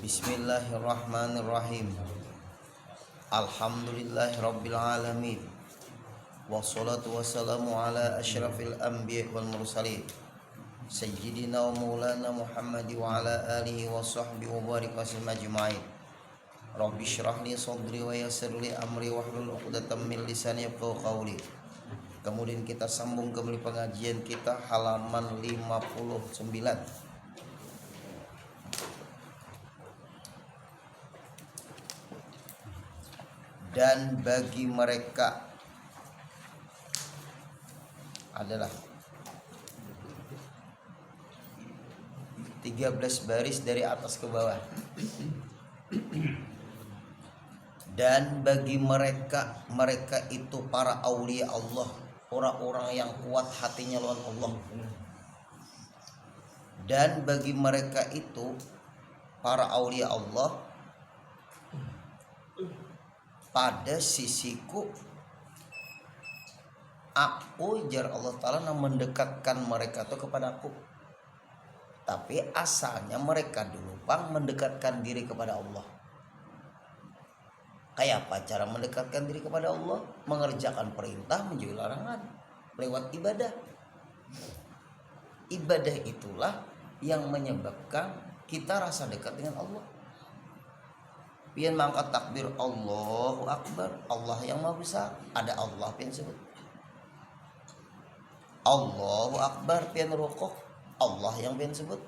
Bismillahirrahmanirrahim. Alhamdulillahirabbil alamin. Wassalatu wassalamu ala asyrafil anbiya wal mursalin. Sayyidina wa maulana Muhammad wa ala alihi wa sahbihi wa barik wasallam ajma'in. Rabbi shrah li sadri wa yassir li amri wahlul 'uqdatam min lisani yafqahu qawli. Kemudian kita sambung kembali pengajian kita halaman 59. Dan bagi mereka adalah 13 baris dari atas ke bawah. Dan bagi mereka itu para aulia Allah, orang-orang yang kuat hatinya lawan Allah. Dan bagi mereka itu para aulia Allah, pada sisiku aku jar Allah Ta'ala yang mendekatkan mereka itu kepada aku. Tapi asalnya mereka dulu mendekatkan diri kepada Allah. Kayak apa cara mendekatkan diri kepada Allah? Mengerjakan perintah, menjauhi larangan lewat ibadah. Ibadah itulah yang menyebabkan kita rasa dekat dengan Allah. Pian mangkat takbir Allahu Akbar, Allah yang maha besar. Ada Allah pian sebut. Allahu Akbar pian rukuk, Allah yang pian sebut.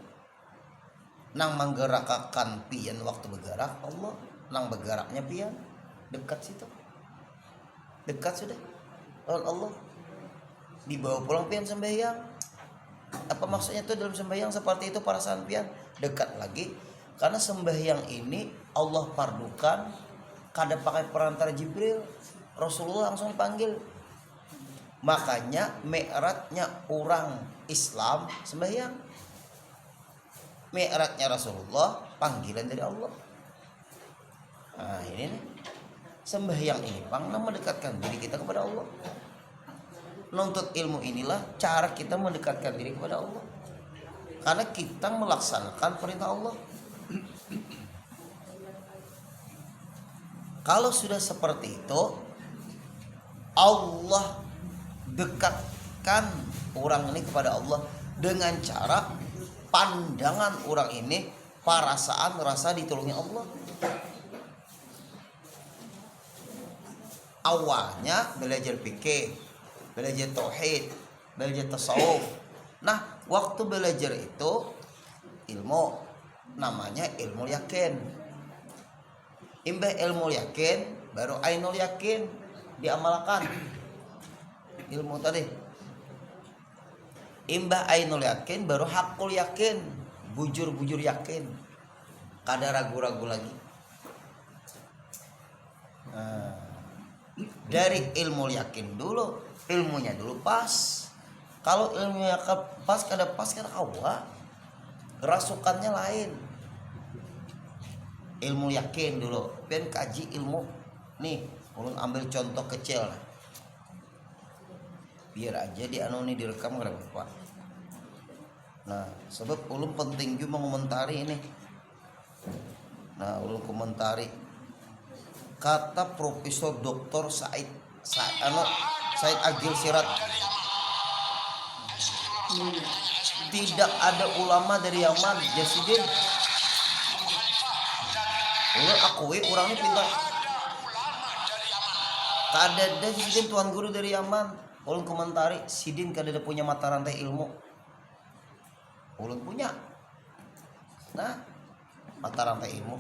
Nang menggerakkan pian waktu bergerak Allah, nang bergeraknya pian dekat situ. Dekat sudah. Allah dibawa pulang pian sembahyang. Apa maksudnya itu dalam sembahyang seperti itu perasaan pian dekat lagi? Karena sembahyang ini Allah pardukan, kada pakai perantara Jibril, Rasulullah langsung dipanggil. Makanya mi'rajnya orang Islam sembahyang, mi'rajnya Rasulullah panggilan dari Allah. Nah ini nih, sembahyang ini mendekatkan diri kita kepada Allah. Menuntut ilmu inilah cara kita mendekatkan diri kepada Allah, karena kita melaksanakan perintah Allah. Kalau sudah seperti itu, Allah dekatkan orang ini kepada Allah dengan cara pandangan orang ini perasaan rasa ditolongi Allah. Awalnya belajar fikih, belajar tauhid, belajar tasawuf. Nah, waktu belajar itu ilmu namanya ilmu yakin. Imbah ilmu yakin baru ainul yakin diamalkan ilmu tadi. Imbah ainul yakin baru hakul yakin, bujur yakin, kada ragu-ragu lagi. Nah, dari ilmu yakin dulu, ilmunya dulu pas. Kalau ilmunya pas kada kawa, kerasukannya lain. Ilmu yakin dulu, pengen kaji ilmu nih, ulun ambil contoh kecil lah. Biar aja di anu nih direkam kada apa. Nah, sebab ulun penting juga mengomentari ini. Nah, ulun komentari kata Profesor Dr. Said Agil Sirat. Tidak ada ulama dari Yaman, Jasidin. Ulun akui orang ini pintar. Kada ada Sidin tuan guru dari Yaman. Ulun komentari, Sidin kada ada punya mata rantai ilmu. Ulun punya. Nah, mata rantai ilmu.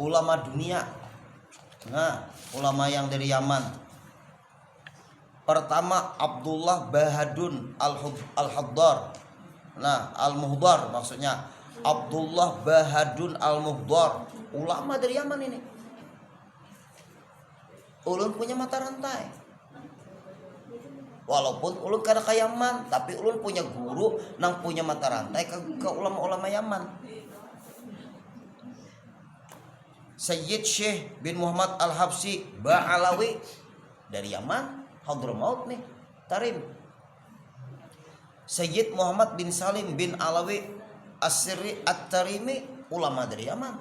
Ulama dunia. Nah, ulama yang dari Yaman. Pertama Abdullah Bahadun Al-Haddar. Nah, Al-Muhdar maksudnya. Abdullah Bahadun Al-Muhdar, ulama dari Yaman ini. Ulun punya mata rantai. Walaupun ulun kada ke Yaman, tapi ulun punya guru nang punya mata rantai ke ulama-ulama Yaman. Sayyid Syekh bin Muhammad Al-Habsyi Ba'alawi dari Yaman, Hadramaut nih, Tarim. Sayyid Muhammad bin Salim bin Alawi As-Sirri At-Tarimi ulama dari Yaman.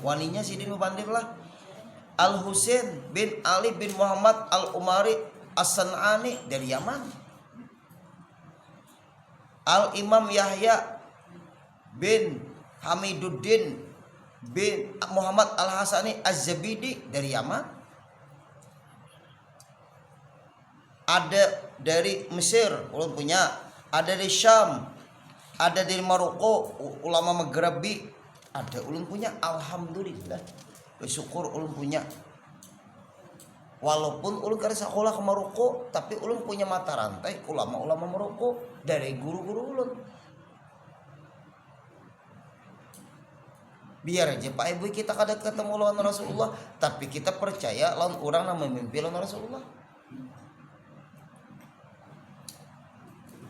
Walinya Sidin Mubandir lah. Al Husain bin Ali bin Muhammad Al Umari As-San'ani dari Yaman. Al Imam Yahya bin Hamiduddin bin Muhammad Al Hasani Az-Zabidi dari Yaman. Ada dari Mesir, ulun punya. Ada dari Syam, ada dari Maroko, ulama Maghribi, ada ulun punya. Alhamdulillah, bersyukur ulun punya. Walaupun ulun kada sekolah ke Maroko, tapi ulun punya mata rantai ulama-ulama Maroko dari guru-guru ulun. Biar aja Pak Ibu kita kada ketemu lawan Rasulullah, tapi kita percaya lawan orang yang memimpin lawan Rasulullah.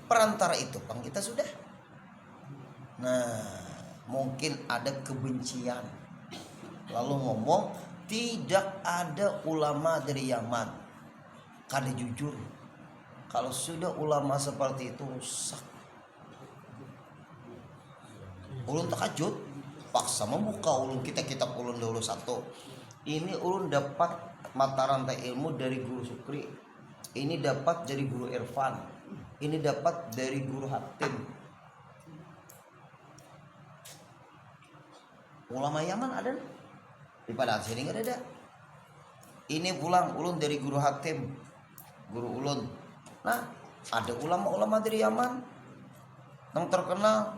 Perantara itu pang kita sudah. Nah, mungkin ada kebencian. Lalu ngomong tidak ada ulama dari Yaman. Kada jujur. Kalau sudah ulama seperti itu rusak. Ulun takajud, paksa membuka ulun kita kitab ulun dulu satu. Ini ulun dapat mata rantai ilmu dari Guru Sukri. Ini dapat dari Guru Irfan. Ini dapat dari Guru Hatim. Ulama Yaman ada di Padang sini nggak ada. Ini pulang ulun dari Guru Hatim, guru ulun. Nah, ada ulama-ulama dari Yaman yang terkenal.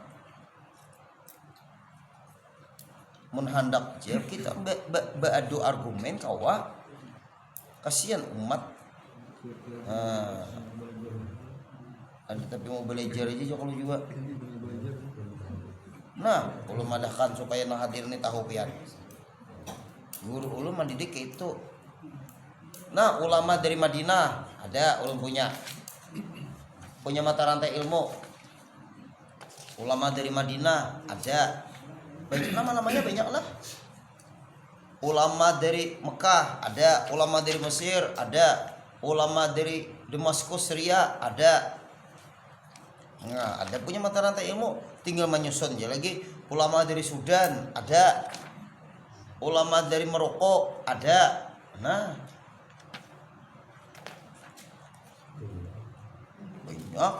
Menhandak je kita beradu argumen kawa kasihan umat. Ada tapi mau belajar aja kalau juga. Nah, ulun madahkan supaya nah hadir nih tahu pian. Guru ulun mendidik itu. Nah, ulama dari Madinah ada ulun punya mata rantai ilmu. Ulama dari Madinah ada. Banyak nama-namanya banyak lah. Ulama dari Mekah ada, ulama dari Mesir ada, ulama dari Damaskus Syria ada. Nah, ada punya mata rantai ilmu, tinggal menyusun aja lagi. Ulama dari Sudan ada, ulama dari Maroko ada. Nah, banyak.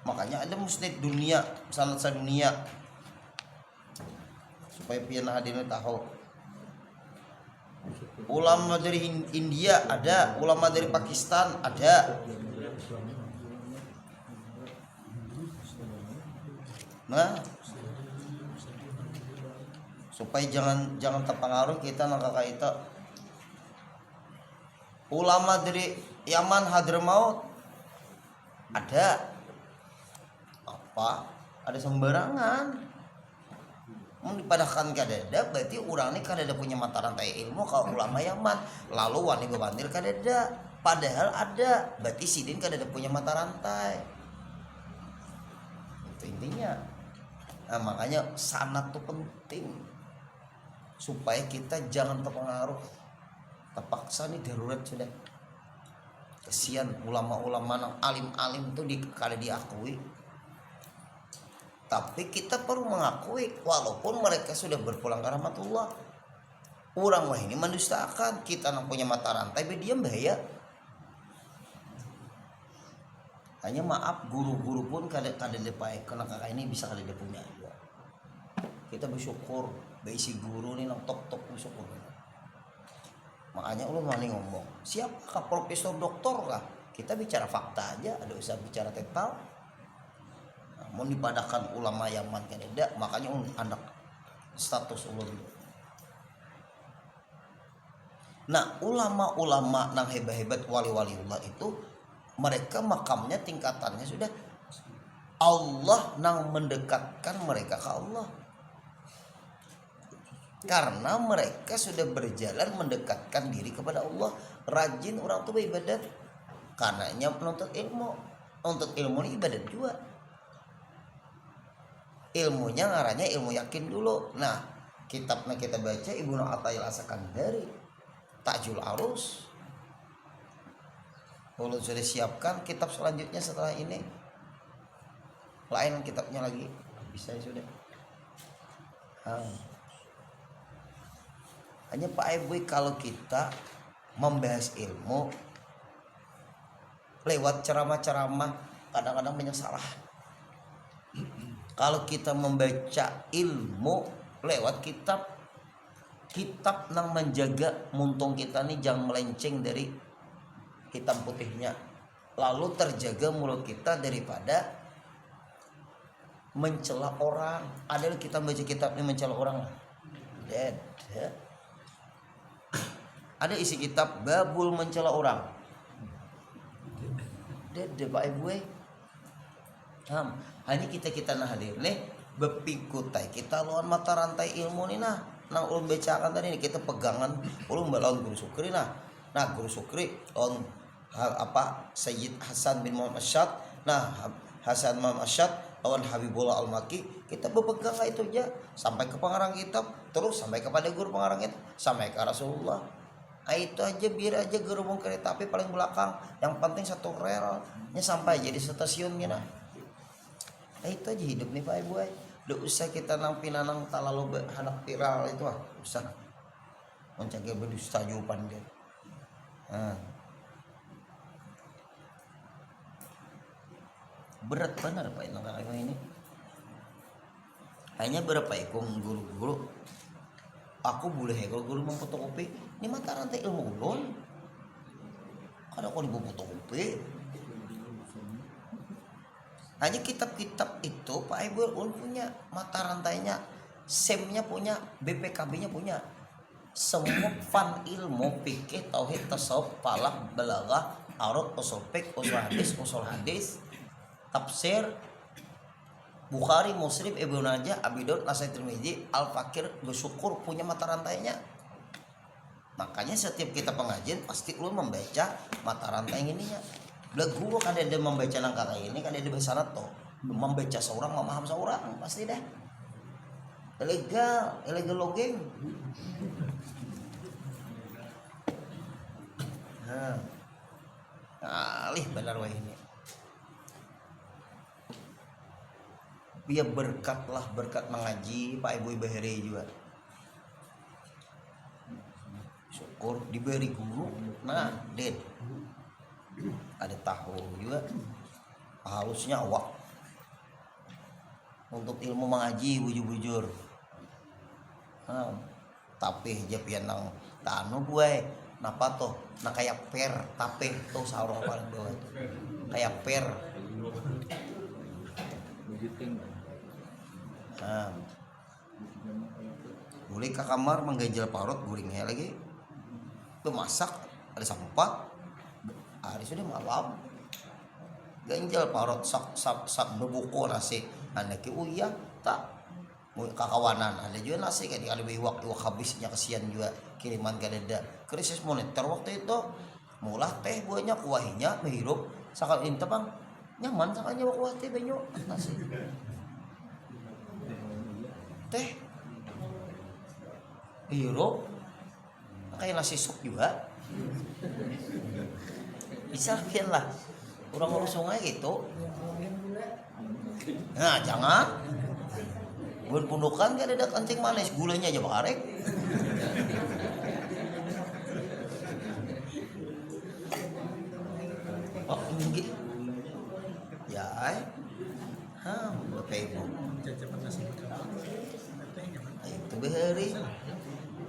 Makanya ada musnid dunia, sanad dunia, supaya pian hadirin tahu. Ulama dari India ada, ulama dari Pakistan ada. Nah, supaya jangan terpengaruh kita nang itu. Ulama dari Yaman Hadramaut ada. Apa? Ada sembarangan. Mau dipadahkan kadada, berarti orang ini kadada punya mata rantai ilmu kalau ulama Yaman. Lalu wani bebandir kadada, padahal ada. Berarti sidin kadada punya mata rantai. Itu intinya. Nah, makanya sanad tuh penting supaya kita jangan terpengaruh. Terpaksa nih darurat sudah. Kesian ulama-ulama yang alim-alim tuh kada diakui. Tapi kita perlu mengakui walaupun mereka sudah berpulang ke rahmatullah. Orang wah ini mendustakan, kita yang punya mata rantai berdiam bahaya. Hanya maaf guru-guru pun kada lepai karena kakak ini bisa kada punya juga. Kita bersyukur beisi guru nih nang top bersyukur. Makanya ulun wani ngomong, siapakah profesor doktor kah? Kita bicara fakta aja, ada usah bicara tetal. Nah, mau dipadahkan ulama Yaman kada, makanya anak status ulun. Nah, ulama-ulama nang hebat-hebat wali-waliullah itu mereka makamnya tingkatannya sudah Allah nang mendekatkan mereka ke Allah. Karena mereka sudah berjalan mendekatkan diri kepada Allah. Rajin orang tuh beribadat. Karenanya menuntut ilmu. Untuk ilmu ini ibadat juga. Ilmunya ngarannya ilmu yakin dulu. Nah, kitabnya kita baca Ibnu Athaillah As-Sakandari, Ta'jul Arus. Ulun sudah siapkan kitab selanjutnya setelah ini. lain kitabnya lagi bisa ya sudah. Hanya Pak Ibu, kalau kita membahas ilmu lewat ceramah-ceramah kadang-kadang banyak salah. Kalau kita membaca ilmu lewat kitab nang menjaga muntung kita nih jangan melenceng dari hitam putihnya, lalu terjaga mulut kita daripada mencela orang. Ada kita baca kitab ini mencela orang, dead. Ada isi kitab babul mencela orang, dead Pak Ibu. Hanya kita nah hadir nih bepikutai kita lawan mata rantai ilmu nih nah nang ulun bacakan tadi nih, kita pegangan ulun lawan Guru Sukri nah Guru Sukri lawan Sayyid Hasan bin Muhammad Asyad, Hasan Muhammad Asyad lawan Habibullah Al-Maki, kita berpegang itu aja sampai ke pengarang kitab, terus sampai kepada guru pengarang kitab, sampai ke Rasulullah. Itu aja, biar aja gerbong kereta api paling belakang, yang penting satu relnya sampai jadi stasiun gini. Itu aja hidup nih Pak Ibu. Udah usah kita nang pinanang talalu anak viral itu usah mencegah berdusta jupan dia. Berat benar Pak ini. Hanya berapa ekor guru-guru. Aku boleh kalau guru memfotokopi ini mata rantai ilmu ulun. Kalau aku difotokopi. Hanya kitab-kitab itu Pak Ibu ulun punya mata rantainya, SEM-nya punya, BPKB-nya punya. Semua fan ilmu fikih, tauhid, tasawuf, falak, balaghah, arut, usul fiqh, usul hadis, tafsir, Bukhari, Muslim, Ibnu Majah, Abi Daud, Nasai, Tirmidzi, Al-Fakir, bersyukur punya mata rantainya. Makanya setiap kita pengajian pasti ulun membaca mata rantai ininya. Lah gua kan ada membaca nangka kayak ini kan ada bahasa tuh. Membaca seorang memaham seorang pasti deh. Illegal logging. Alih benar wah ini. Biar berkat mengaji Pak Ibu Bahari juga. Syukur diberi guru. Nah, dead. Ada tahu juga. Halusnya awak. Untuk ilmu mengaji bujur-bujur. Tapi japian nang tanu gue. Napa tuh? Nah kayak per, tapi tuh sarung paling bawah itu. Kayak per. Boleh ke kamar mengganjal parut guringnya lagi. Tuh masak ada sampah. Hari sudah malam. Ganjal parut sak bebuko nasi. Anak iya tak kakawanan ada juga nasi kayak ada iwak habisnya kesian juga kiriman kadeda krisis moneter waktu itu mulah teh banyak kuahnya menghirup sakal inta bang nyaman sakanya kuah teh banyak nasi teh hirup kayak nasi sup juga bisa lah orang urus sungai gitu. Nah jangan buat pundukan gak ada kancing manis gulanya aja bakarek. Oh ini ya Bapak Ibu itu behari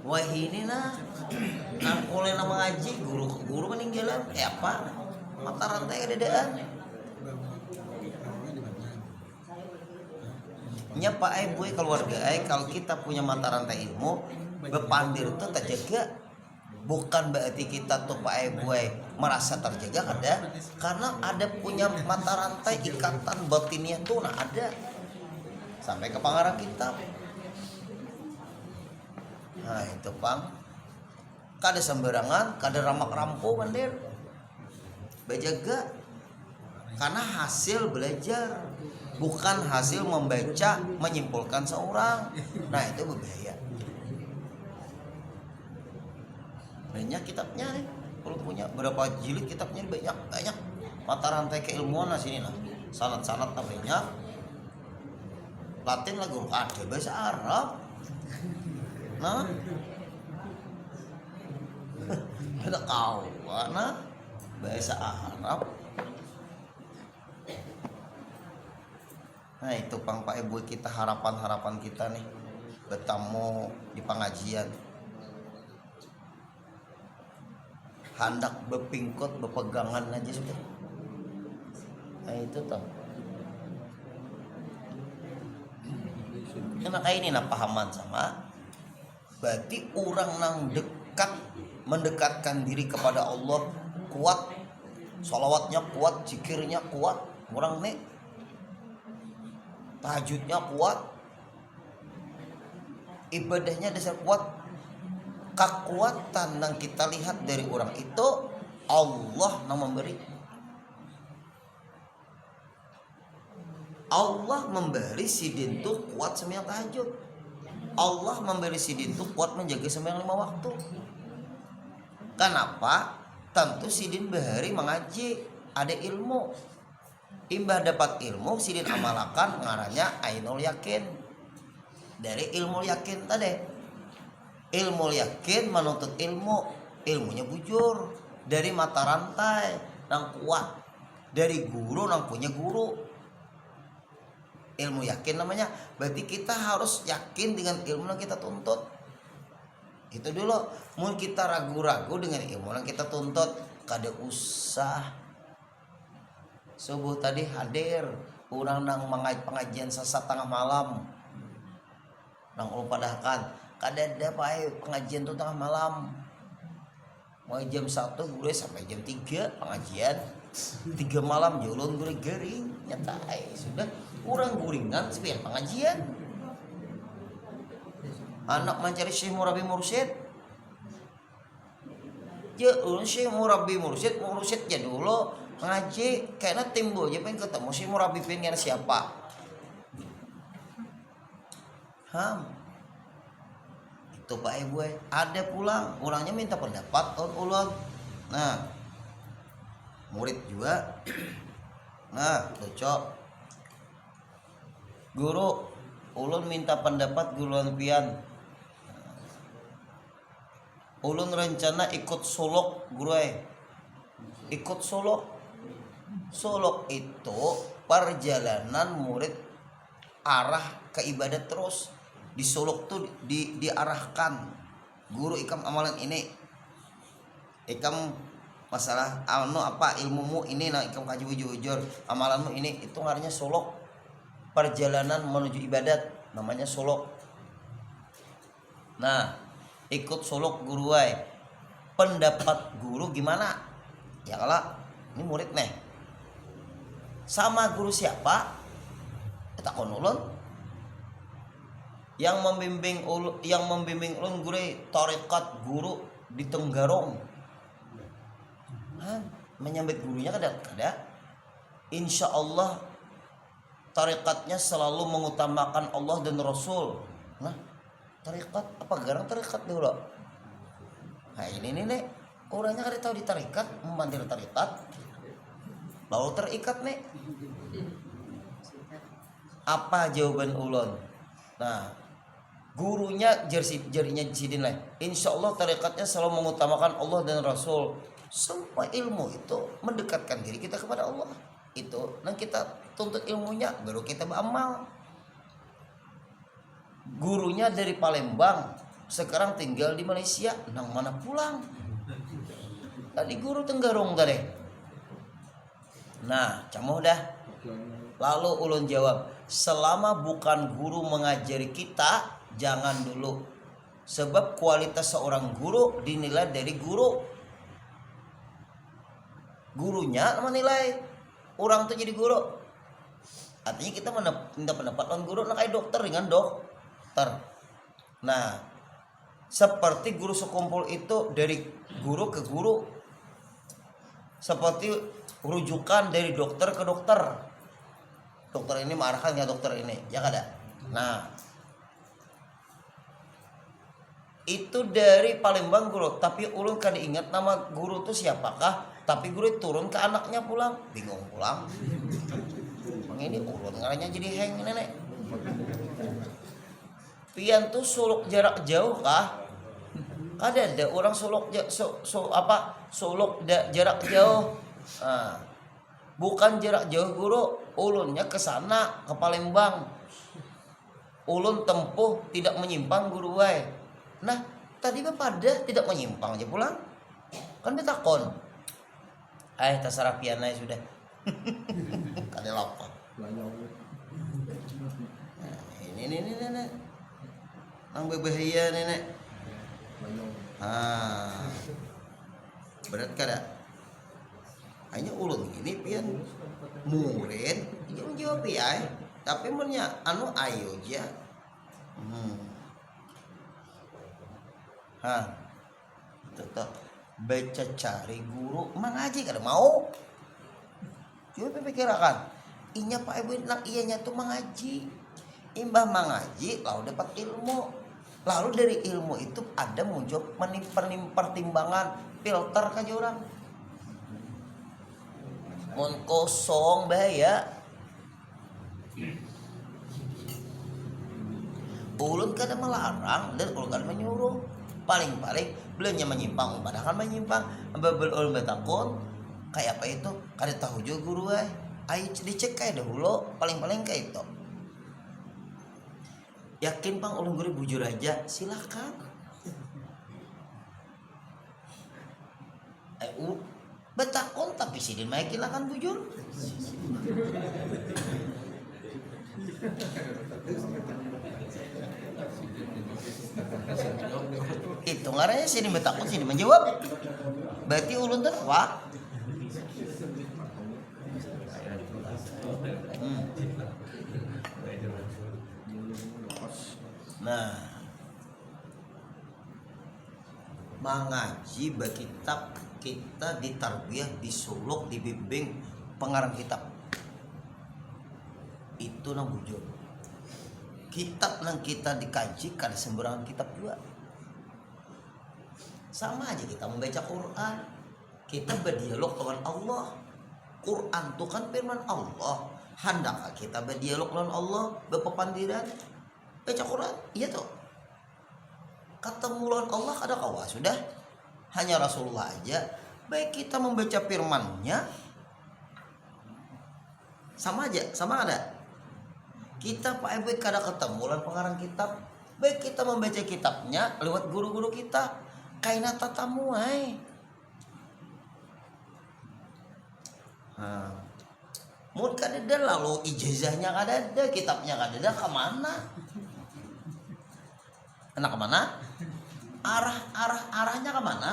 wah ini nah oleh nama ngaji guru meninggalan apa mata rantai kededaan nya Pak Ibu keluarga kalau kita punya mata rantai ilmu bepandir itu terjaga bukan berarti kita tuh Pak Ibu merasa terjaga ada karena ada punya mata rantai ikatan batinnya tuh nah ada sampai ke pengarang kitab. Nah itu Pang kada sembarangan kada ramak rampo bandir bejaga karena hasil belajar bukan hasil membaca menyimpulkan seorang. Nah itu berbahaya. Banyak kitabnya nih. Kalau punya berapa jilid kitabnya banyak mata rantai keilmuan lah sini lah. Sanad-sanad banyak. Latin lah guru ada bahasa Arab. Nah, ada kawan bahasa Arab. Nah itu Pak Ibu kita harapan kita nih bertemu di pengajian. Hendak bepingkot bepegangan aja sudah. Nah itu toh. Karena kayak ini pahaman sama. Berarti orang nang dekat mendekatkan diri kepada Allah kuat, sholawatnya kuat, zikirnya kuat, orang nih tahajudnya kuat, ibadahnya dasar kuat. Kekuatan yang kita lihat dari orang itu Allah yang memberi. Allah memberi sidin tuh kuat sembahyang tahajud. Allah memberi sidin tuh kuat menjaga sembahyang 5 waktu. Kenapa? Tentu sidin bahari mengaji, ada ilmu. Imbah dapat ilmu, sidin amalakan ngarannya ainul yakin. Dari ilmu yakin tadi. Ilmu yakin menuntut ilmu, ilmunya bujur dari mata rantai nang kuat, dari guru nang punya guru. Ilmu yakin namanya, berarti kita harus yakin dengan ilmu yang kita tuntut. Itu dulu. Mun kita ragu-ragu dengan ilmu yang kita tuntut, kada usah. Subuh tadi hadir, orang nang pengajian sesat tengah malam, nang ulun padahkan. Kada ada pengajian tuh tengah malam. Mau jam 1 gue sampai jam 3 pengajian. 3 malam jolon gue gering nyatai sudah kurang guringan sepian pengajian. Anak mencari Syekh Murabi Mursyid. Ya ulun Syekh Murabi Mursyid ya dulu ngaji kayaknya timbul aja pengen ketemu Syekh Murabi pengen siapa. Itu Pak Ibu ada pulang orangnya minta pendapat ulun. Nah murid juga. Nah cocok guru ulun minta pendapat guru pian. Ulun rencana ikut suluk guru ikut suluk. Suluk itu perjalanan murid arah ke ibadat terus. Di suluk tuh diarahkan guru ikam amalan ini, ikam masalah apa ilmumu ini, nah ikam kaji ujur amalanmu ini, itu ngarannya suluk. Perjalanan menuju ibadat namanya suluk. Nah ikut suluk guru pendapat guru gimana ya, kalau ini murid nih sama guru siapa kita ulun yang membimbing ulun guru tarekat guru di Tenggarong. Menyambut gurunya kada insya Allah tarekatnya selalu mengutamakan Allah dan Rasul. Nah tarekat apa garang tarekat dulu. Nah ini nih orangnya kada tahu di tarekat, memandir tarekat lalu terikat nih. Apa jawaban ulun? Nah gurunya jarinya sidin lain. Insya Allah tarekatnya selalu mengutamakan Allah dan Rasul. Semua ilmu itu mendekatkan diri kita kepada Allah. Itu nah kita tuntut ilmunya baru kita beramal. Gurunya dari Palembang sekarang tinggal di Malaysia. Nang mana pulang? Tadi guru Tenggarong tadi. Nah camuh dah. Lalu ulun jawab, selama bukan guru mengajari kita, jangan dulu. Sebab kualitas seorang guru dinilai dari guru. Gurunya menilai orang tuh jadi guru. Artinya kita minta pendapat guru, nah kayak dokter dengan dokter. Nah, seperti guru sekumpul itu dari guru ke guru. Seperti rujukan dari dokter ke dokter. Dokter ini mengarahkan ya dokter ini, ya kada. Nah, itu dari Palembang guru, tapi ulun kada ingat nama guru itu siapakah. Tapi guru turun ke anaknya pulang, bingung pulang. Bang ini ulun ngarannya jadi heng nenek. Pian tuh suluk jarak jauh kah? Ada orang suluk jarak jauh. Nah, bukan jarak jauh guru, ulunnya ke sana ke Palembang. Ulun tempuh tidak menyimpang guru wae. Nah, tadi bapak ada tidak menyimpang aja pulang. Kan betakon. Terserah pian aja sudah. Kada lapar. Nah, ini. Ang berbahaya nenek. Berat kada? Hanya ulun gini pian murid, dia menjawab ya. Tapi mennya anu ayo aja. Tetap baca cari guru mengaji kada mau. Coba pikirkan. Inya Pak Ibu nak iyanya tuh mengaji. Imbah mengaji lalu dapat ilmu. Lalu dari ilmu itu ada muncul pertimbangan filter ka orang. Mun kosong bahaya. Ulun kada melarang dan ulun kada menyuruh. Paling-paling belanja menyimpang, padahal menyimpang. Babel ulun betakon kayak apa itu? Kada tahu juga guru ayo dicek kayak dahulu, paling-paling kayak itu. Yakin Bang ulun guru bujur aja, silakan. Betakon tapi sidin mah silakan bujur. Itu ngaranya sini betakon sini menjawab. Berarti ulun tuh wah. Nah, mengaji bagi kitab kita ditarbiyah, disuluk, dibimbing pengarang kitab. Itu nang bujur. Kitab nang kita dikaji kada sembarangan kitab juga. Sama aja kita membaca Quran. Kita berdialog dengan Allah. Quran itu kan firman Allah. Hendak kita berdialog dengan Allah, berpepandiran. Baca Quran, iya tuh. Ketemu lawan Allah kada kawa sudah. Hanya Rasulullah aja. Baik kita membaca firman-Nya sama aja, sama ada. Kita Pak Ibu kada ketemu lawan pengarang kitab. Baik kita membaca kitabnya lewat guru-guru kita. Kaina tatamu ai. Mun kada ada lalu ijazahnya kada ada, kitabnya kada ada, kemana? Enak kemana? Arahnya kemana?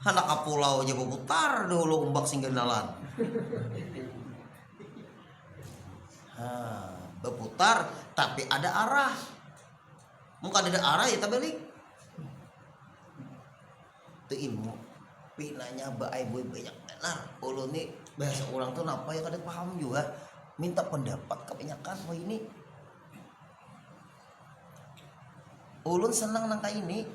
Anak ke pulau aja berputar dulu umbak singganalan. Berputar tapi ada arah. Muka ada arah ya tak balik. Itu ilmu. Pinanya baik banyak benar. Ulu nih bahasa orang tuh napa ya kada paham juga. Minta pendapat kebanyakan wah ini. Ulun senang nangka ini.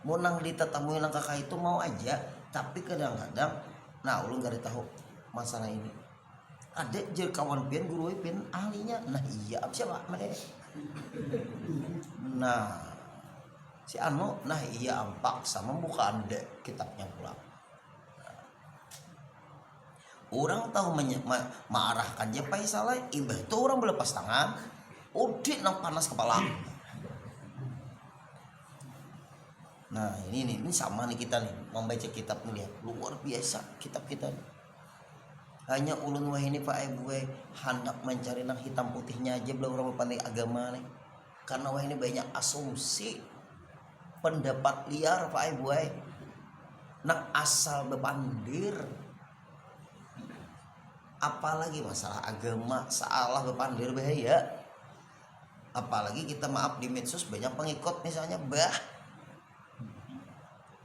Mau nang ditetemui nang kakak itu mau aja, tapi kadang-kadang nah ulun gak tahu masalah ini. Ada jer kawan pian guru pian ahlinya. Nah iya siapa mereka? Nah si anu nah iya ampak sama buka anda kitabnya pulang. Orang tahu mengarahkan dia pai salah ibah itu orang berlepas tangan udit nang panas kepala. Nah ini sama nih kita nih membaca kitab nih, luar biasa kitab kita nih. Hanya ulun wah ini Pak Ibu hendak mencari nang hitam putihnya aja belum orang pandai agama nih. Karena wah ini banyak asumsi pendapat liar Pak Ibu nang asal bepandir. Apalagi masalah agama salah bepandir bahaya. Apalagi kita maaf di medsos banyak pengikut misalnya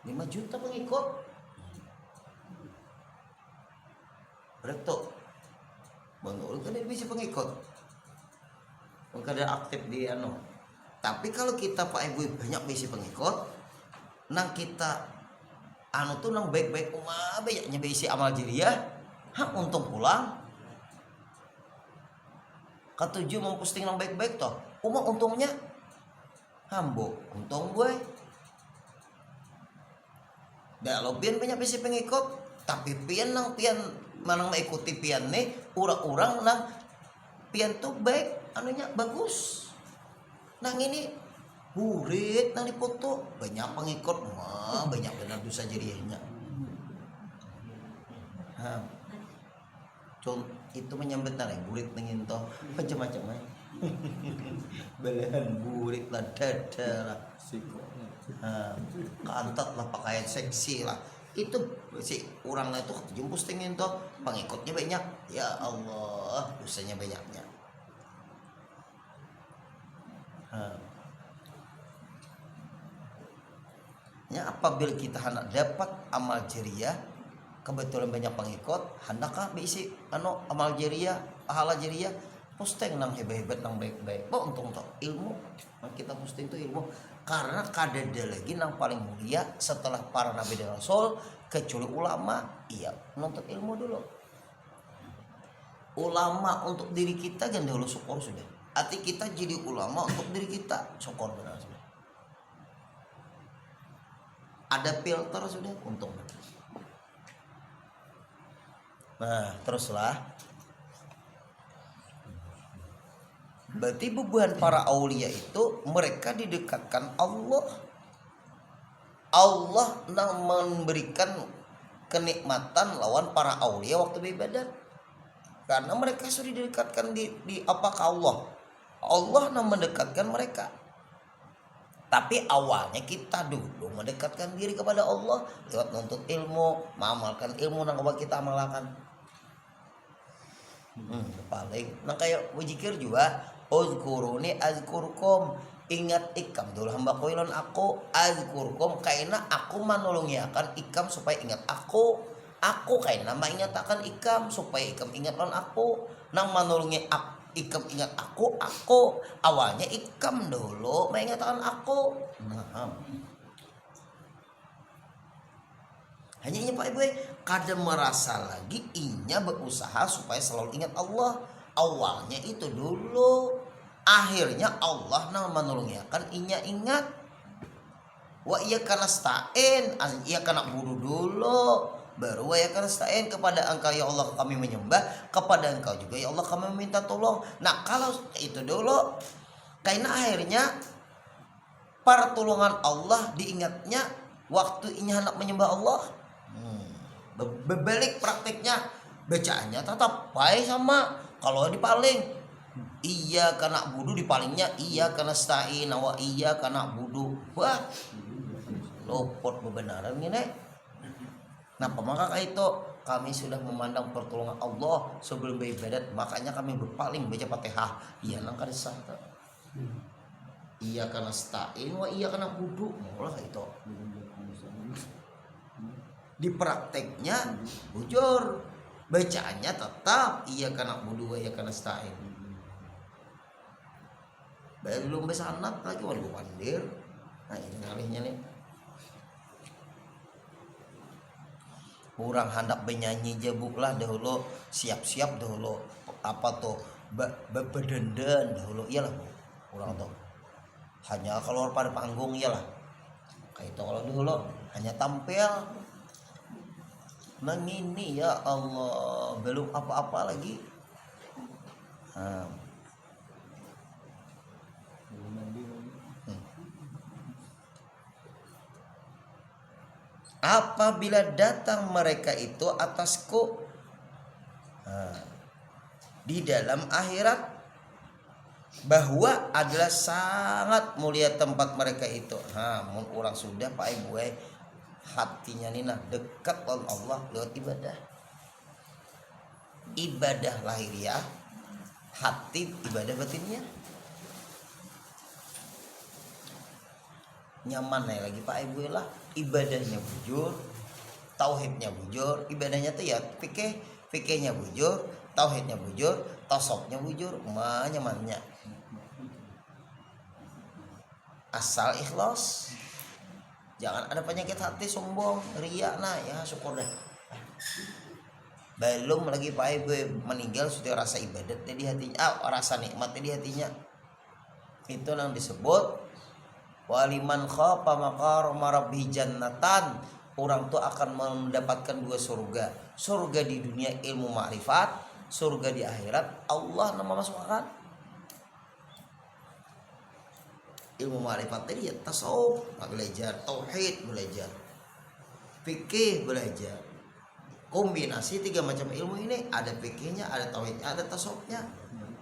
5 juta pengikut. Berarti Bang Ulun kan bisa pengikut. Kada aktif di anu. Tapi kalau kita Pak Ibu banyak bisa pengikut, nang kita anu tuh nang baik-baik banyaknya bisi amal jariah, untung pulang. Ketujuh memposting yang baik-baik toh. Untungnya hambo, untung gue. Dah lo pian banyak bisi pengikut, tapi pian manang mengikuti pian nih, orang-orang nang pian tuh baik, anunya bagus. Nang ini burit nang dipoto, banyak pengikut mah, banyak benar dosa jariahnya. Itu menyambut nang burit nangin toh macam-macam aja. Belahan burit lah, dada lah, kantat lah, pakaian seksi lah. Itu si orangnya itu ketujuh postingin tuh pengikutnya banyak. Ya Allah, dosanya banyaknya. Ya apabila kita hendak dapat amal jariah, kebetulan banyak pengikut, hendakkah bisi amal jariah, pahala jariah, posting nang hebat-hebat nang baik-baik. Untung toh ilmu. Kita posting tuh ilmu. Karena kadada lagi nang paling mulia setelah para nabi dan rasul kecuali ulama, iya menuntut ilmu dulu. Ulama untuk diri kita kan dahulu syukur sudah. Arti kita jadi ulama untuk diri kita, syukur benar sudah. Ada filter sudah, untung. Nah teruslah. Berarti beban para aulia itu mereka didekatkan Allah. Allah nang memberikan kenikmatan lawan para aulia waktu beribadat. Karena mereka sudah didekatkan di apakah Allah? Allah nang mendekatkan mereka. Tapi awalnya kita dulu mendekatkan diri kepada Allah lewat menuntut ilmu, mengamalkan ilmu nang kita amalkan. Paling nang kayak wajikir juga uzkuruni azkurkum, ingat ikam dulu hamba koilon aku, azkurkum kaina aku manolongi akan ikam supaya ingat aku kaina maingatkan ikam supaya ikam ingat lon aku, nang manolongi ikam ingat aku awalnya ikam dulu maingatkan aku. Hanya ini Pak Ibu kada merasa lagi inya berusaha supaya selalu ingat Allah. Awalnya itu dulu, akhirnya Allah nang menolongiakan inya ingat. Wa iya kana stain, iya kana budu dulu, baru wa iya kana stain kepada Engkau ya Allah kami menyembah, kepada Engkau juga ya Allah kami meminta tolong. Nah kalau itu dulu, karena akhirnya pertolongan Allah diingatnya waktu inya hendak menyembah Allah. Berbalik praktiknya, bacaannya tetap baik sama. Kalau dipaling iya kena budu, dipalingnya iya kena stain, wa iya kena budu. Wah lopot kebenaran ini. Nah maka itu kami sudah memandang pertolongan Allah sebelum beribadat, makanya kami berpaling baca Fatihah. Iya nang kada sah. Iya kena stain, wa iya kena budu. Mulai itu. Di prakteknya bujur, bacaannya tetap iya kena budu, iya kena stain. Belum besanat lagi walau pandir. Nah ini ngalihnya nih. Orang hendak bernyanyi jebuklah dahulu, siap-siap dahulu apa tuh berdendan dahulu, iyalah orang tuh hanya keluar pada panggung iyalah kayak itu. Kalau dahulu hanya tampil mengini ya Allah, belum apa-apa lagi. Apabila datang mereka itu atasku di dalam akhirat, bahwa adalah sangat mulia tempat mereka itu. Mun orang sudah Pak Ibu hatinya nina dekat oleh Allah lewat ibadah lahiriah, hati ibadah batinnya nyaman lagi Pak Ibu lah. Ibadahnya bujur, tauhidnya bujur, ibadahnya tuh ya fikihnya bujur, tauhidnya bujur, tasawufnya bujur, nyamannya asal ikhlas. Jangan ada penyakit hati, sombong, riya, nah ya syukur deh. Belum lagi Pak Ibu meninggal sudah rasa ibadat di hatinya, rasa nikmat di hatinya. Itu yang disebut waliman khafa maqama rabbih jannatan. Orang tuh akan mendapatkan 2 surga. Surga di dunia ilmu ma'rifat, surga di akhirat Allah nama masukkan. Ilmu ma'rifat tadi ya tasawuf, belajar tauhid, belajar fikih, belajar. Kombinasi 3 macam ilmu ini, ada fikihnya, ada tauhidnya, ada tasawufnya.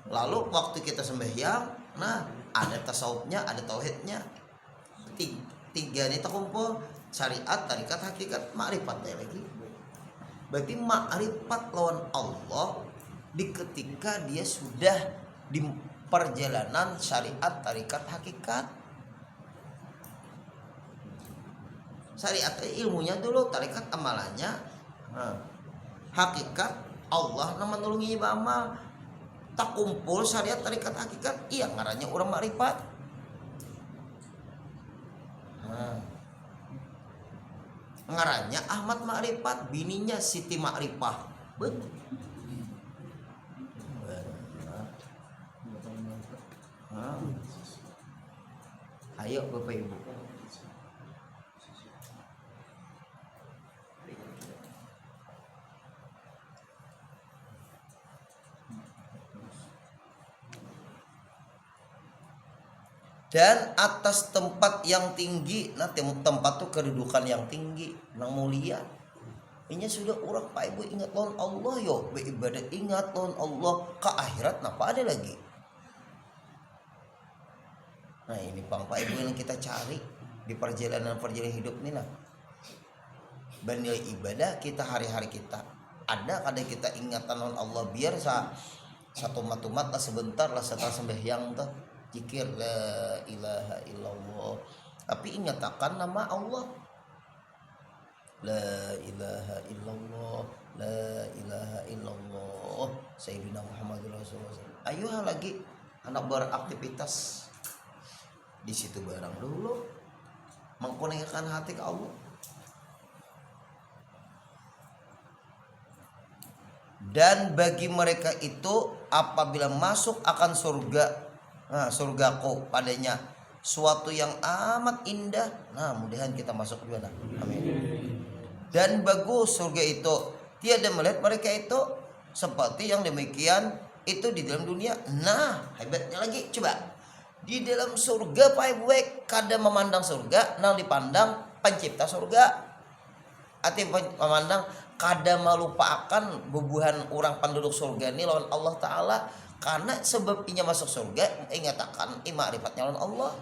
Lalu waktu kita sembahyang, nah ada tasawufnya, ada tauhidnya. 3 ini terkumpul, syariat, tarikat, hakikat, makrifat lagi. Berarti makrifat lawan Allah di ketika dia sudah di perjalanan syariat, tarikat, hakikat. Syariat ilmunya dulu, tarikat amalannya. Hakikat Allah nama nulungi amal. Tak kumpul syariat, tarikat, hakikat, iya ngarannya orang makrifat. Ngarannya Ahmad Makrifat, bininya Siti Makrifah. Betul. Ayo Bapak Ibu. Dan atas tempat yang tinggi, nah tempat tuh kedudukan yang tinggi, yang mulia. Ini sudah orang Pak Ibu ingat lawan Allah yo, beribadah ingat lawan Allah, ke akhirat napa ada lagi. Nah ini Pak Ibu yang kita cari di perjalanan hidup ini lah. Bernilai ibadah kita hari-hari kita. Ada kadang kita ingatan lawan Allah biar satu matumat lah sebentar lah setelah sembahyang tuh. Zikir la ilaha illallah, tapi ingatkan nama Allah, la ilaha illallah, la ilaha illallah Sayyidina Muhammadur Rasulullah. Ayo lagi anak beraktivitas di situ barang dulu, mengkonekkan hati ke Allah. Dan bagi mereka itu apabila masuk akan surga, nah surgaku padanya suatu yang amat indah. Nah mudahan kita masuk juga. Amin. Dan bagus surga itu, tiada melihat mereka itu seperti yang demikian itu di dalam dunia. Nah hebatnya lagi, coba di dalam surga Pak Ibu kada memandang surga, nang dipandang pencipta surga. Artinya memandang kada melupakan bubuhan orang penduduk surga ini lawan Allah Ta'ala. Karena sebab inya masuk surga, ingatakan ma'rifatnya lawan Allah.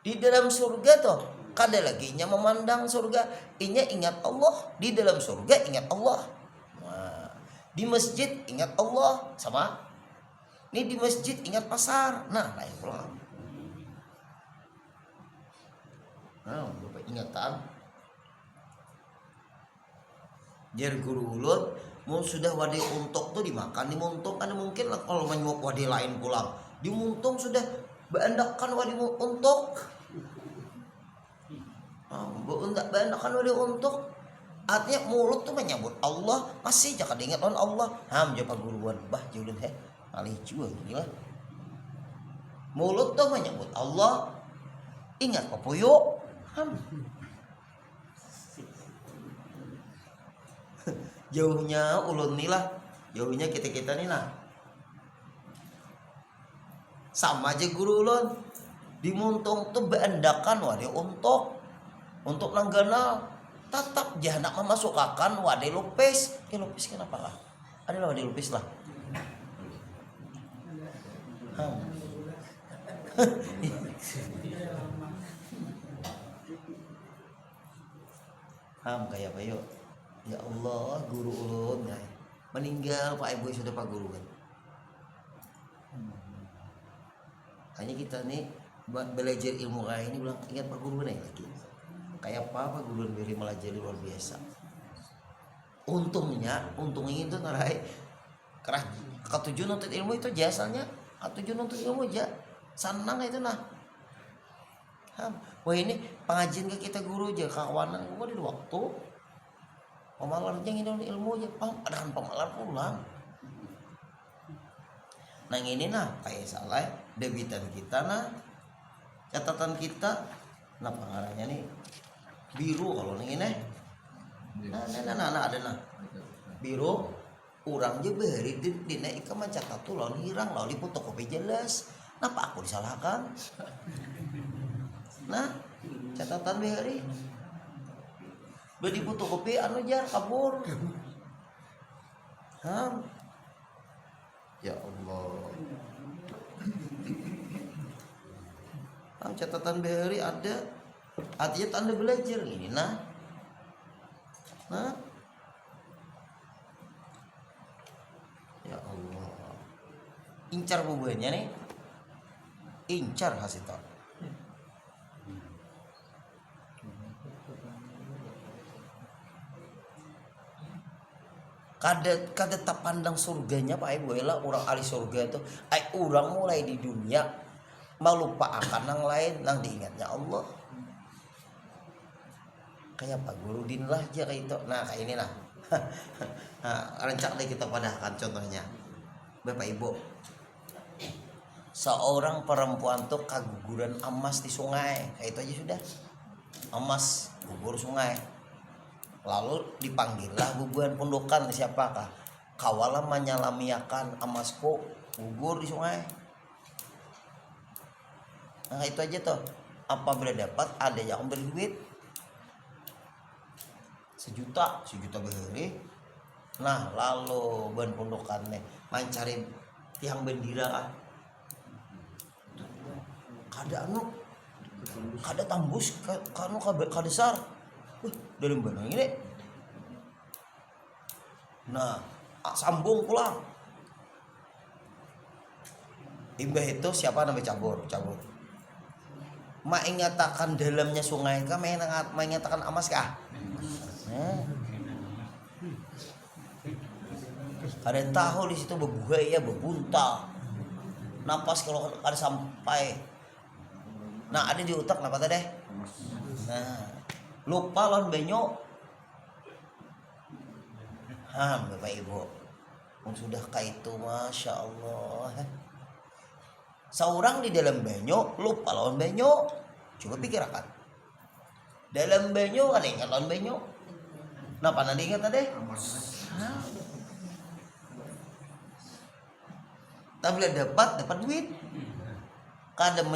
Di dalam surga tuh kada lagi inya memandang surga, inya ingat Allah. Di dalam surga ingat Allah. Nah, di masjid ingat Allah, sama. Ini di masjid ingat pasar. Nah, lain pula. Nah, Bapak ingatan. Jar guru ulun mau sudah wadah untok tuh dimakan dimuntung, ada mungkin lah kalau menyuap wadah lain pulang dimuntung sudah beandakan wadah untok. Beandakan wadah untok, artinya mulut tuh menyebut Allah masih jangan ingat on Allah. Japa guruan bah julun alih jual gila. Mulut tuh menyebut Allah, ingat papuyuk. Jauhnya ulun nih lah, jauhnya kita nih lah. Sama aja guru ulun dimuntung tuh beandakan wadah untuk langgana tetap jahanak memasukkan wadah lupis. Lupis kenapa lah? Ada wadah lupis lah. Kayak apa yuk? Ya Allah, guru ulun meninggal Pak Ibu sudah Pak Guru kan. Hanya kita nih belajar ilmu kayak ini bilang ingat Pak Guru nih lagi. Kayak apa Pak Guru beri melajari luar biasa. Untungnya itu narai kerah ketujuan untuk ilmu itu jasanya, ketujuan untuk ilmu aja senang itu nah. Wah ini pengajian ke kita guru aja kawanan gua di waktu. Pemalar jeung ilmu aja paham ada kan pemalar pulang. Nang ini nah kayak salah debitan kita nah catatan kita nah pengarahnya nih biru kalau nang ini nah ada nah biru urang je beureut dina ika mah catat tuh lawan hirang lawan di fotokopi jelas napa aku disalahkan nah catatan beureut beli fotokopi anu jar kabur ya Allah. Catatan BRI ada artinya tanda belajar ini nah ya Allah incar bubuhannya nih incar hasil tahu kada tak pandang surganya Pak Ibu lah orang ahli surga itu orang mulai di dunia melupakan yang lain nang diingatnya Allah kayak Pak Gurudin lah aja kayak itu nah kayak ini nah rencana kita padahkan contohnya Bapak Ibu seorang perempuan tuh keguguran emas di sungai kayak itu aja sudah emas gugur sungai lalu dipanggillah bubuhan pundukan siapakah kawala menyalamiakan emasku gugur di sungai nah itu aja tuh apabila dapat ada yang beri duit sejuta beheri nah lalu ban pundukannya mencari tiang bendera kada tembus kanu kadesar dari mana ini nah sambung pulang imbah itu siapa namanya cabur mengatakan dalamnya sungai kah mengatakan emas kah kalian tahu di situ bebuaya bebuntal napas kalau ada sampai nah ada di utak apa tadi nah lupa lawan benyo Bapak Ibu sudah kayak itu Masya Allah seorang di dalam benyo lupa lawan benyo coba pikirkan dalam benyo kan ingat lawan benyo kenapa nanti ingat tadi tapi dapat duit kada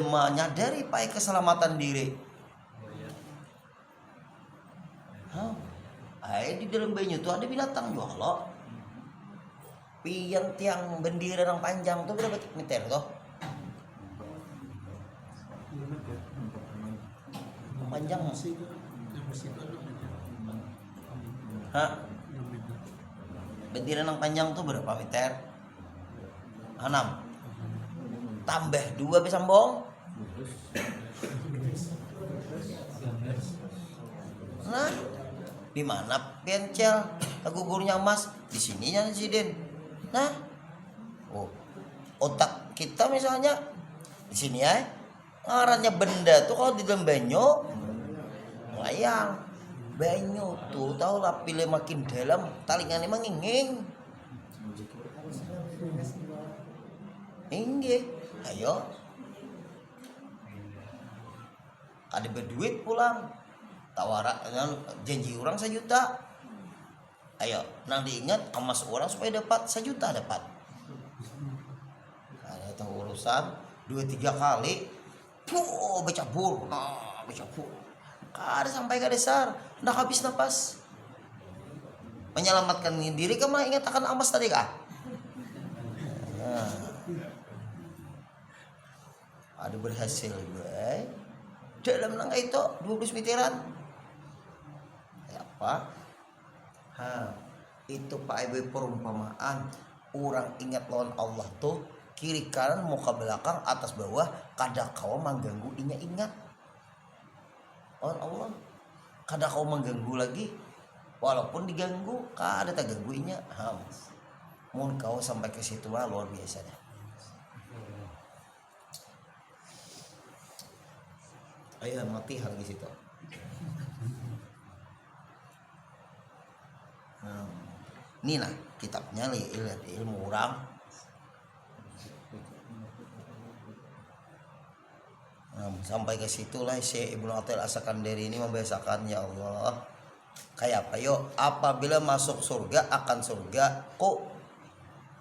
menyadari pai keselamatan diri di dalam banyu tuh ada binatang juga loh. Pian tiang bendera yang panjang tuh berapa meter tuh? Panjang sih. Bendera yang panjang tuh berapa meter? 6. Tambah 2 bisa sambung. Nah, di mana pencel gugurnya emas di sininya Sidin. Nah, otak kita misalnya di sini ya, ngarannya benda tuh kalau di dalam banyu layang banyu tuh tahu lah pilih makin dalam talingannya menginging. Inggih, ayo. Ada berduit pulang. Tawaran janji orang 1 juta. Ayo, nang diingat emas orang supaya dapat 1 juta dapat. Ada tahu urusan 2-3 kali. Becabur. Becabur. Kada sampai ke dasar, ndak habis napas. Menyelamatkan diri kamu ingat akan emas tadi kah? Ada berhasil gue. Dalam nangka itu 12 meteran. Apa? Itu Pak Ibu perumpamaan orang ingat lawan Allah tuh kiri kanan muka belakang atas bawah kada kau mengganggu inya ingat lawan Allah kada kau mengganggu lagi walaupun diganggu kada tak ganggu inya mun kau sampai ke situ mah luar biasa dah. Ayo mati harga situ. Ini nah kitabnya ilmu orang. Sampai ke situlah Syekh Ibnu Athail As-Sakandari ini membiasakan, ya Allah, kayak apa yo, apabila masuk surga akan surga kok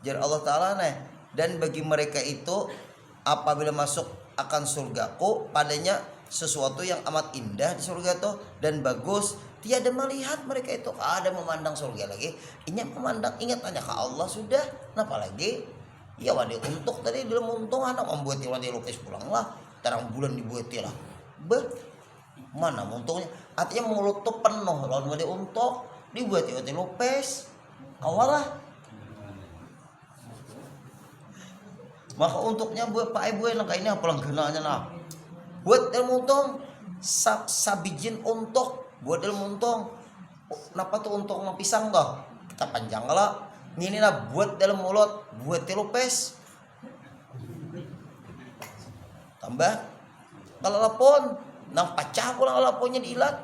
jar Allah Ta'ala nih, dan bagi mereka itu apabila masuk akan surga kok padanya sesuatu yang amat indah di surga tuh dan bagus, tiada melihat mereka itu ada memandang surga lagi, ingat memandang, ingat hanya ke Allah sudah, kenapa lagi ya wadi untuk tadi dalam untung anak membuat wadi lukis pulang lah, terang bulan dibuat lah, mana untungnya, artinya mulut tuh penuh lawan wadi untuk dibuat wadi lupes kawalah, maka untuknya buat pak ibu yang kayak ini apa langgananya nah buat ilmu untung sabijin untuk buat ilmu untung, kenapa tuh untung mau pisang dah kita panjang lah ini lah buat dalam mulut buat lupes tambah kalau lapon nang pacah pulang laponnya diilat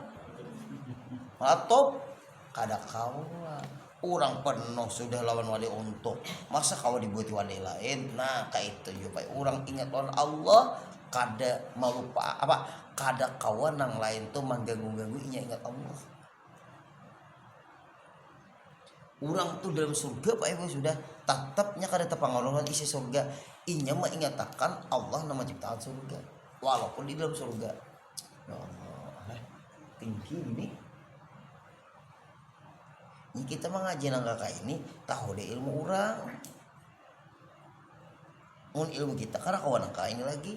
atau kada kau orang penuh sudah lawan wali untuk masa kau dibuat wali lain, nah kayak itu juga orang ingat lawan Allah kada melupa apa kada kawan nang lain tuh mengganggu ingat Allah. Orang tuh dalam surga pak ibu sudah tetapnya kada terpengaruhan isi surga, inya mengatakan Allah nama ciptaan surga walaupun di dalam surga. Ya Allah, tinggi ini kita mengaji nang kakak ini tahu deh ilmu orang, mun ilmu kita karena kawan nangka ini lagi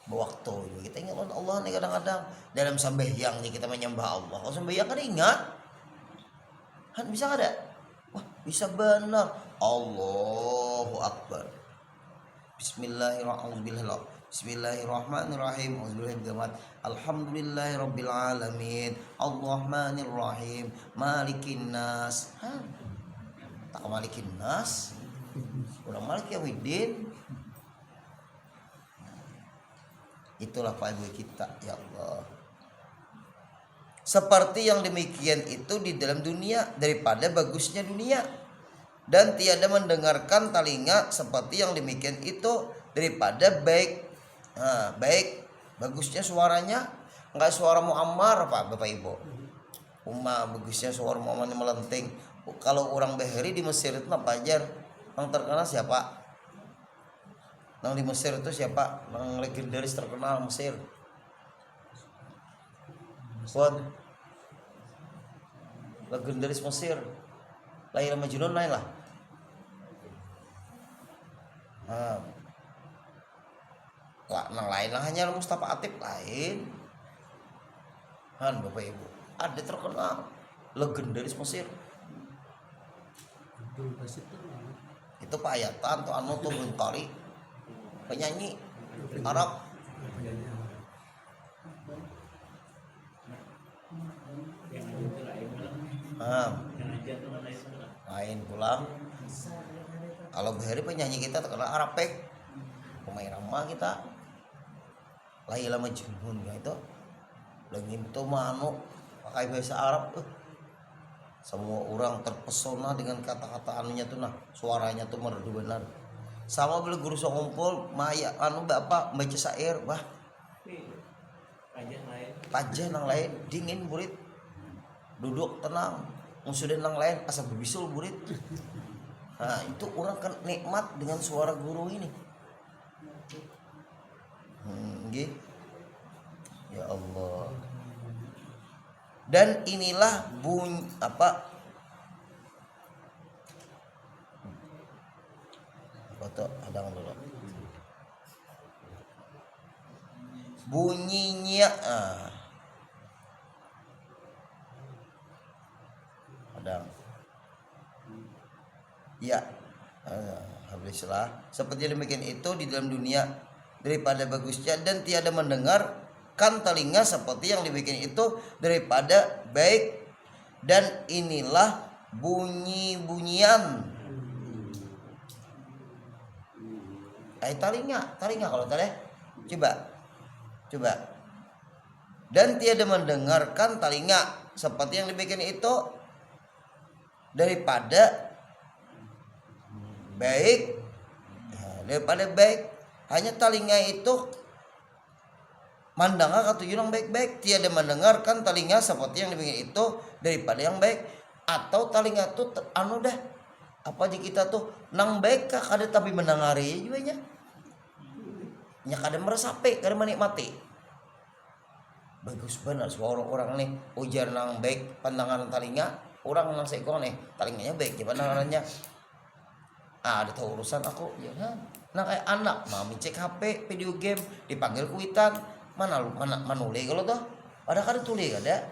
waktu kita ingat Allah nih kadang-kadang dalam sembahyang nih kita menyembah Allah, kalau sembahyang kan ingat kan bisa ada, wah bisa benar Allahu Akbar, Bismillahirrahmanirrahim, Alhamdulillahirabbil alamin, Arrahmanirrahim, Malikin nas, tak Malikin nas, orang Malik Yaumiddin. Itulah Pak Ibu kita, ya Allah. Seperti yang demikian itu di dalam dunia daripada bagusnya dunia, dan tiada mendengarkan telinga seperti yang demikian itu daripada baik bagusnya suaranya, enggak suara Muammar Pak Bapak Ibu. Bagusnya suara Muammar melenting. Kalau orang Bahari di Mesir itu apa aja yang terkenal siapa? Yang di Mesir itu siapa? Yang legendaris terkenal Mesir. Buat legendaris Mesir, Laila Majnun lain lah. Nang lain lah hanya Mustafa Atib lain. Han Bapak Ibu, ada terkenal legendaris Mesir. Itu Pak Ayatan tuh anu tuh Buntari, penyanyi Arab. Lain pulang. Kalau Bahari penyanyi kita terkenal Arabek, pemain ramah kita. Laila Majnun itu lagi itu manu pakai bahasa Arab. Semua orang terpesona dengan kata-kata anunya tuh, nah suaranya tuh merdu benar. Sama bila guru ngumpul maya anu bapak baca syair, wah pajen nang lain dingin murid duduk tenang, sudah nang lain asal berbisul murid. Nah itu orang kan nikmat dengan suara guru ini. Ya Allah. Dan inilah apa tuh ada dulu bunyinya ada ya habislah seperti demikian itu di dalam dunia daripada bagusnya, dan tiada mendengarkan telinga seperti yang dibikin itu daripada baik, dan inilah bunyi-bunyian telinga kalau tadi coba dan tiada mendengarkan telinga seperti yang dibikin itu daripada baik. Daripada baik, hanya telinga itu mandangnya katuju yang baik-baik, tiada mendengarkan telinga seperti yang demikian itu daripada yang baik. Atau telinga tuh anu dah apa aja kita tuh nang baik kah kada tapi mendengari juga nya kada meresapi, kada menikmati. Bagus benar suara orang nih ujar nang baik pandangan telinga, orang nang seikon nih telinganya baik gimana pandangannya. Ada tahu urusan aku ya kan. Nah kayak anak mami cek HP video game dipanggil kuitan mana manule kalau tuh ada kada tuli kada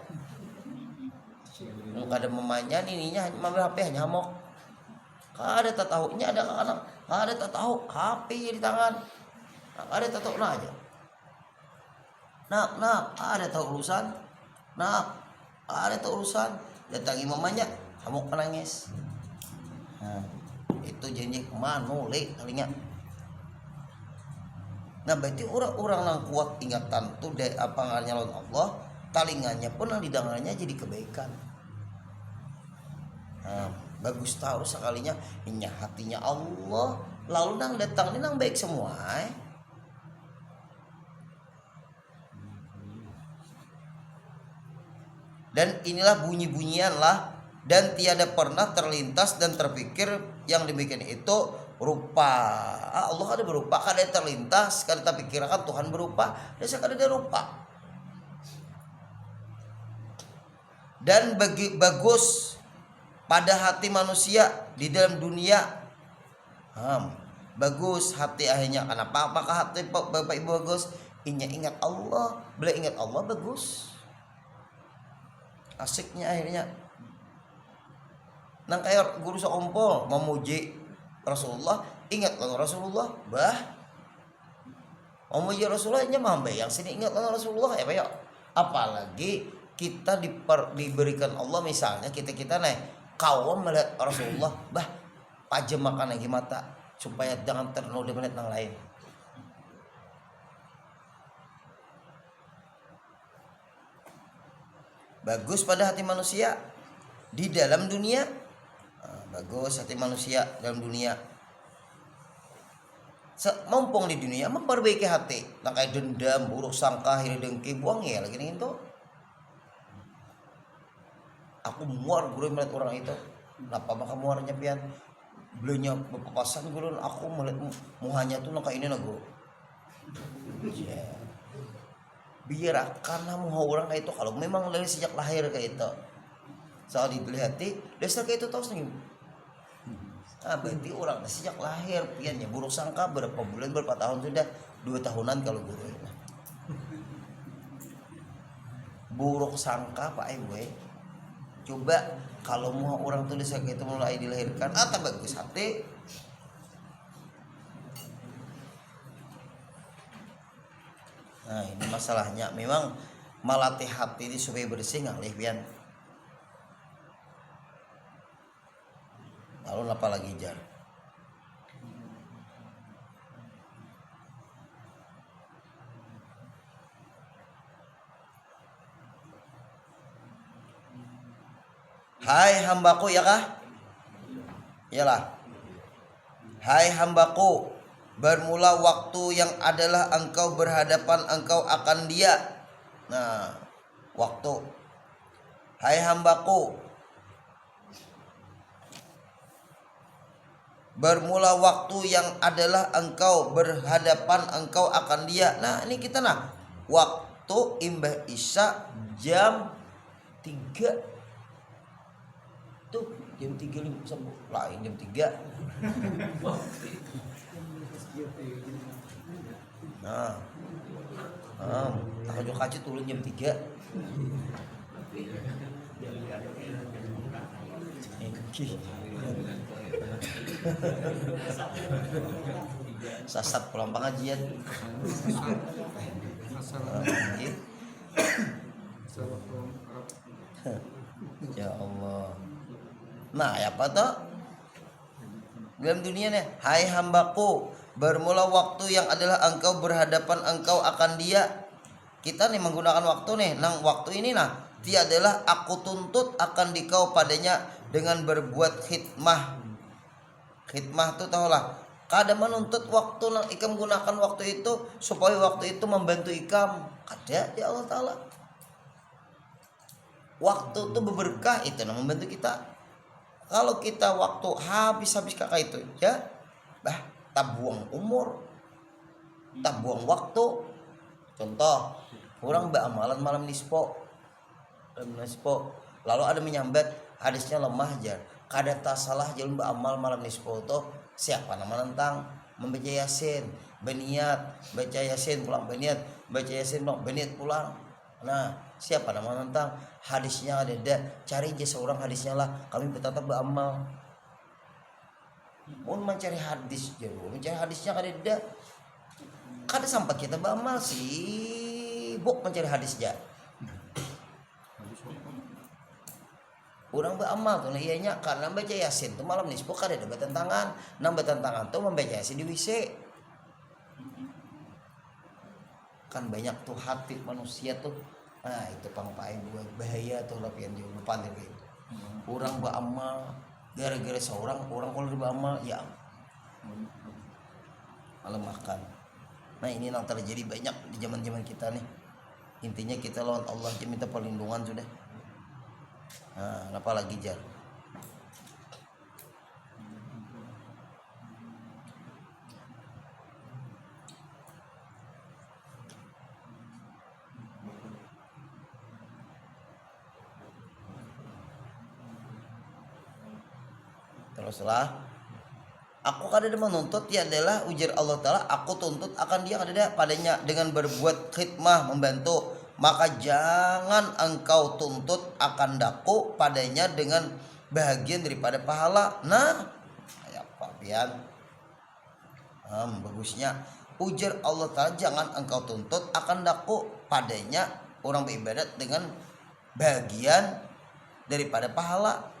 kada memanjan ininya mamil HP hanya hamok kada tak tahunya ada anak kada tak tahu HP di tangan ada tak tahu nah aja nak ada tahu urusan ada tahu urusan datangi mamanya hamok nangis. Nah itu janji manule kalinya. Nah berarti orang-orang yang kuat ingatan tuh dari apa ngarnya lawan Allah, talinganya pun yang didengarnya jadi kebaikan. Nah, bagus tahu sekalinya inya hatinya Allah, lalu nang datang ini nang baik semua. Dan inilah bunyi-bunyian lah, dan tiada pernah terlintas dan terpikir yang demikian itu rupa. Allah ada berupa, kada terlintas, kada terpikirkan Tuhan berupa, desa kada ada rupa. Dan bagus pada hati manusia di dalam dunia. Bagus hati akhirnya. Kenapa? Maka hati Bapak Ibu bagus. Ingat Allah, bila ingat Allah bagus. Asiknya akhirnya. Nang kayak guru sekompol memuji Rasulullah, ingat lalu Rasulullah, memuji Rasulullah nya mambe yang sini ingat lalu Rasulullah ya Pak. Apalagi kita diberikan Allah misalnya kita nih kawam melihat Rasulullah, pajem makan lagi mata supaya jangan ternoda melihat yang lain. Bagus pada hati manusia di dalam dunia. Bagus hati manusia dalam dunia. Mumpung di dunia memperbaiki hati. Nah kayak dendam, buruk sangka, iri dengki, buang ya lagi nih itu. Aku muar guru melihat orang itu. Kenapa maka muarnya pian? Belanya berpapasan guru, aku melihat muhanya tuh nang ini guru. Biar karena muha orang kayak itu kalau memang dari sejak lahir kayak itu. Soal dilihat dasar kayak itu tahu sendiri. Berarti orang sejak lahir piannya buruk sangka berapa bulan berapa tahun sudah 2 tahunan kalau guru ini. Buruk sangka Pak Ibu. Coba kalau mau orang tulis kayak itu mulai dilahirkan atau bagus hati. Nah ini masalahnya memang melatih hati ini supaya bersih ngalih pian. Lalu apa lagi jar? Hai hambaku ya kah? Iyalah. Hai hambaku, bermula waktu yang adalah engkau berhadapan engkau akan Dia. Nah, waktu. Hai hambaku, bermula waktu yang adalah engkau berhadapan engkau akan Dia. Nah ini kita waktu imbah isya jam 3 tuh jam 3 lain jam 3. Nah aku kaji turun jam 3. Sasat pulang pengajian. Ya Allah. Nah apa tuh dalam dunia nih? Hai hambaku, bermula waktu yang adalah engkau berhadapan engkau akan Dia. Kita nih menggunakan waktu nih. Nang waktu ini dia adalah aku tuntut akan dikau padanya dengan berbuat khidmah. Khidmah itu tahulah, kada menuntut waktu nang ikam gunakan waktu itu supaya waktu itu membantu ikam. Kada ya Allah Ta'ala. Waktu itu berberkah, itu nang membantu kita. Kalau kita waktu habis kakak itu ya, tak buang umur, tak buang waktu. Contoh, orang beramalan malam nispo, lalu ada menyambat hadisnya lemah jar. Kada tak salah jalan beramal malam nispo itu siapa nama nentang membaca yasin, beniat baca yasin pulang beniat, baca yasin beniat pulang. Nah, siapa nama nentang hadisnya ada, cari aja seorang hadisnya lah, kami tetap beramal. Mau mencari hadis jauh, mencari hadisnya kada sampai kita beramal sibuk mencari hadis aja. Orang beramal tuh ianya karena baca yasin tuh malam nispo kada ada bertentangan, nambah tentangan tuh membaca yasin di WC. Kan banyak tuh hati manusia tuh. Nah, itu pangpain buat bahaya tuh lapian jauh depan gitu. Orang beramal gara-gara seorang orang kalau beramal ya malah makan. Nah, ini yang terjadi banyak di zaman-zaman kita nih. Intinya kita lawan Allah aja minta perlindungan sudah. Nah, apa lagi jar? Teruslah, aku kada menuntut ya adalah ujar Allah Ta'ala, aku tuntut akan dia kada padanya dengan berbuat khidmah membantu, maka jangan engkau tuntut akan daku padanya dengan bahagian daripada pahala. Nah, kayak apa pian? Bagusnya ujar Allah Ta'ala, jangan engkau tuntut akan daku padanya orang beribadat dengan bahagian daripada pahala.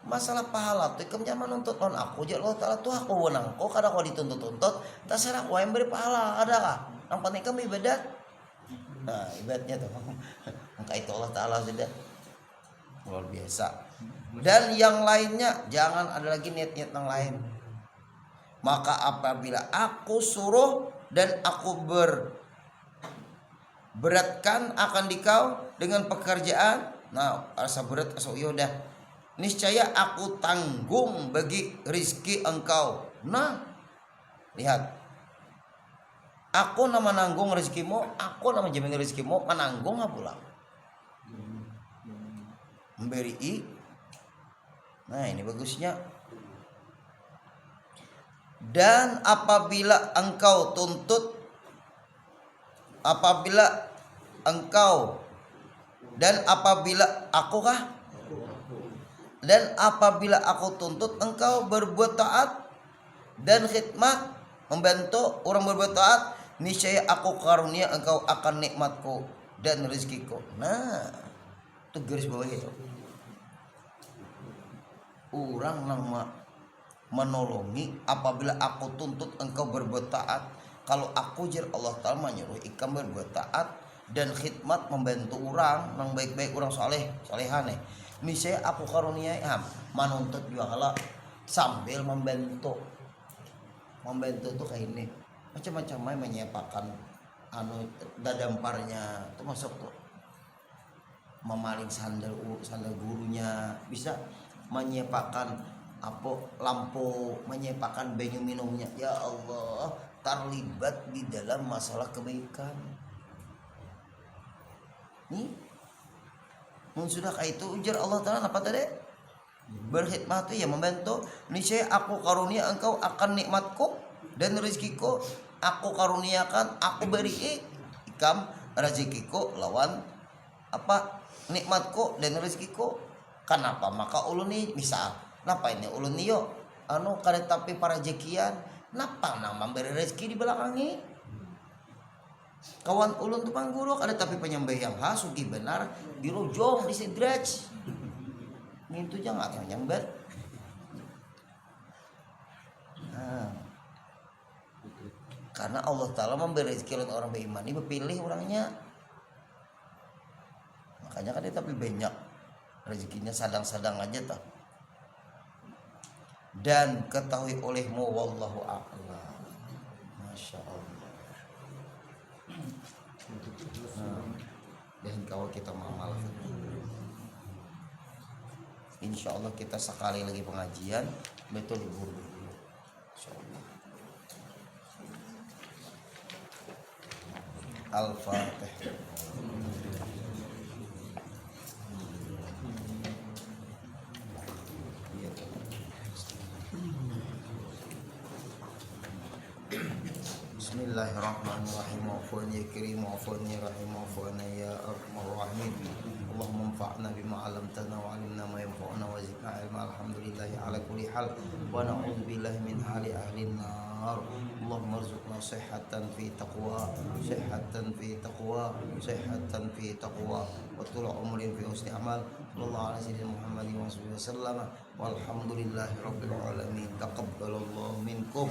Masalah pahala tuh kamu jangan menuntut on aku aja Allah Ta'ala tuh aku wenang kok kada kau dituntut-tuntut terserah aku yang beri pahala ada kah yang penting kamu ibadat. Nah, ibadatnya tuh maka itu Allah Ta'ala sudah luar biasa. Dan yang lainnya jangan ada lagi niat-niat yang lain. Maka apabila aku suruh dan aku beratkan akan dikau dengan pekerjaan, nah rasa berat asa udah niscaya aku tanggung bagi rizki engkau. Nah, lihat, aku nama nanggung rizkimu, aku nama jamin rizkimu, menanggung pula memberi. Nah, ini bagusnya. Dan apabila aku tuntut engkau berbuat taat dan khidmat membantu orang berbuat taat, niscaya aku karunia engkau akan nikmatku dan rezekiku. Nah, itu garis bawah itu. Orang nama menolongi apabila aku tuntut engkau berbuat taat. Kalau aku jar Allah Ta'ala menyuruh ikam berbuat taat dan khidmat membantu orang yang baik-baik, orang solehan niscaya aku karunia menuntut juga kalau sambil membantu tuh kayak ini macam-macam menyiapkan dadamparnya itu masuk tuh memaling sandal gurunya, bisa menyiapkan lampu, menyiapkan banyu minumnya. Ya Allah, terlibat di dalam masalah kebaikan nih. Sudah kayak itu ujar Allah Ta'ala apa tadi? Berkhidmat itu ya membantu, niscaya aku karunia engkau akan nikmatku dan rezekiku. Aku karuniakan, aku beri ikam rezekiku lawan apa nikmatku dan rezekiku. Kenapa? Maka ulun nih misal, napa ini ulun nih yo kada tapi para jekian, napa nama memberi rezeki di belakangi? Kawan ulun tuh pangguru ada tapi penyembah yang sugi benar dirujong di sidraj itu jangan nyambat. Nah, karena Allah Ta'ala memberi rezeki orang beriman ini berpilih orangnya, makanya kan dia tapi banyak rezekinya sadang-sadang aja tuh. dan ketahui olehmu wallahu a'lam. Masya Allah. Dan kalau kita mengamalkan, insya Allah kita sekali lagi pengajian betul libur dulu. Insya Allah. Al-Fatihah. Bismillahirrahmanirrahim. Wa'fu'an ya karim, wa'fu'an ya rahim, wa'fu'an ya arhamar rahimin. Allahumma anfa'na bima 'allamtana wa 'allimna ma yanfa'una wa zidna 'ilma. Alhamdulillahi 'ala kulli hal wa na'udzu billahi min hali ahli nar. Allahumma arzuqna sihhatan fi taqwa, sihhatan fi taqwa, sihhatan fi taqwa wa tula umrin fi husni amal. Sallallahu alaihi wasallam Muhammadin wa sallam. Walhamdulillahi rabbil alamin. Taqabbalallahu minkum.